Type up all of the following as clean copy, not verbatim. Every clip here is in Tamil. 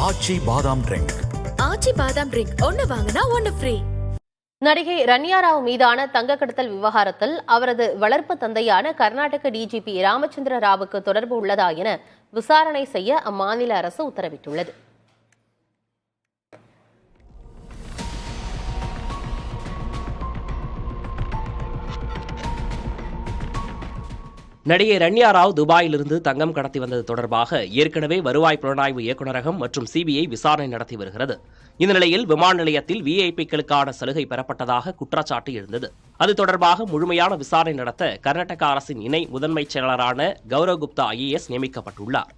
ஆச்சி பாதாம் ட்ரிங்க். ஆச்சி பாதாம் ட்ரிங்க் ஒன்னு வாங்கினா ஒன்னு ஃப்ரீ. நடிகை ரன்யா ராவ் மீதான தங்க கடத்தல் விவகாரத்தில் அவரது வளர்ப்பு தந்தையான கர்நாடக டிஜிபி ராமச்சந்திர ராவுக்கு தொடர்பு உள்ளதா என விசாரணை செய்ய அம்மாநில அரசு உத்தரவிட்டுள்ளது. நடிகை ரன்யா ராவ் துபாயிலிருந்து தங்கம் கடத்தி வந்தது தொடர்பாக ஏற்கனவே வருவாய் புலனாய்வு இயக்குநரகம் மற்றும் சிபிஐ விசாரணை நடத்தி வருகிறது. இந்த நிலையில் விமான நிலையத்தில் விஐபிக்களுக்கான சலுகை பெறப்பட்டதாக குற்றச்சாட்டு எழுந்தது. அது தொடர்பாக முழுமையான விசாரணை நடத்த கர்நாடக அரசின் இணை முதன்மைச் செயலரான கௌரவ் குப்தா IAS நியமிக்கப்பட்டுள்ளார்.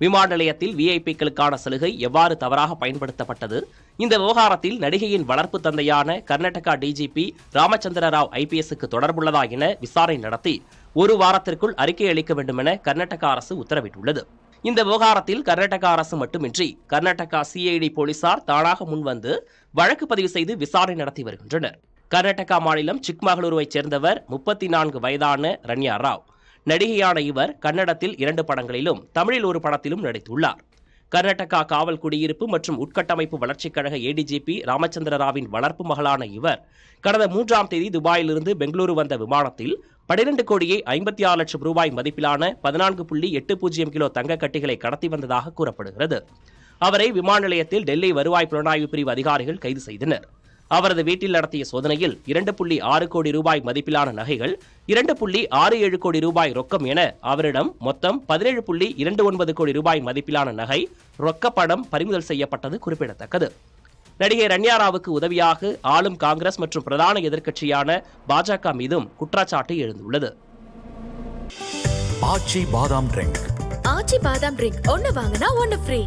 விமான நிலையத்தில் விஐபிக்களுக்கான சலுகை எவ்வாறு தவறாக பயன்படுத்தப்பட்டது, இந்த விவகாரத்தில் நடிகையின் வளர்ப்பு தந்தையான கர்நாடகா டிஜிபி ராமச்சந்திர ராவ் IPSக்கு தொடர்புள்ளதா என விசாரணை நடத்தி ஒரு வாரத்திற்குள் அறிக்கை அளிக்க வேண்டும் என கர்நாடக அரசு உத்தரவிட்டுள்ளது. இந்த விவகாரத்தில் கர்நாடக அரசு மட்டுமின்றி கர்நாடகா CID போலீசார் தானாக முன்வந்து வழக்கு பதிவு செய்து விசாரணை நடத்தி வருகின்றனர். கர்நாடகா மாநிலம் சிக்மகளூருவைச் சேர்ந்தவர் 34 வயதான ரன்யா ராவ். நடிகையான இவர் கன்னடத்தில் 2 படங்களிலும் தமிழில் ஒரு படத்திலும் நடித்துள்ளார். கர்நாடகா காவல் குடியிருப்பு மற்றும் உட்கட்டமைப்பு வளர்ச்சிக் கழக ADGP ராமச்சந்திர ராவின் வளர்ப்பு மகளான இவர் கடந்த 3ஆம் தேதி துபாயிலிருந்து பெங்களூரு வந்த விமானத்தில் 12 கோடியே 56 லட்சம் ரூபாய் மதிப்பிலான 14.80 கிலோ தங்க கட்டிகளை கடத்தி வந்ததாக கூறப்படுகிறது. அவரை விமான நிலையத்தில் டெல்லி வருவாய் புலனாய்வு பிரிவு அதிகாரிகள் கைது செய்தனர். அவரது வீட்டில் நடத்திய சோதனையில் 2.6 கோடி ரூபாய் மதிப்பிலான நகைகள், 2.67 கோடி ரூபாய் ரொக்கம் என அவரிடம் மொத்தம் 17.29 கோடி ரூபாய் மதிப்பிலான நகை, ரொக்க பணம் பறிமுதல் செய்யப்பட்டது குறிப்பிடத்தக்கது. நடிகை ரன்யா ராவுக்கு உதவியாக ஆளும் காங்கிரஸ் மற்றும் பிரதான எதிர்க்கட்சியான பாஜக மீதும் குற்றச்சாட்டு எழுந்துள்ளது. ஆச்சி பாதாம் ட்ரிங்க். ஆச்சி பாதாம் ட்ரிங்க் ஒன்னு வாங்கினா ஒன்னு ஃப்ரீ.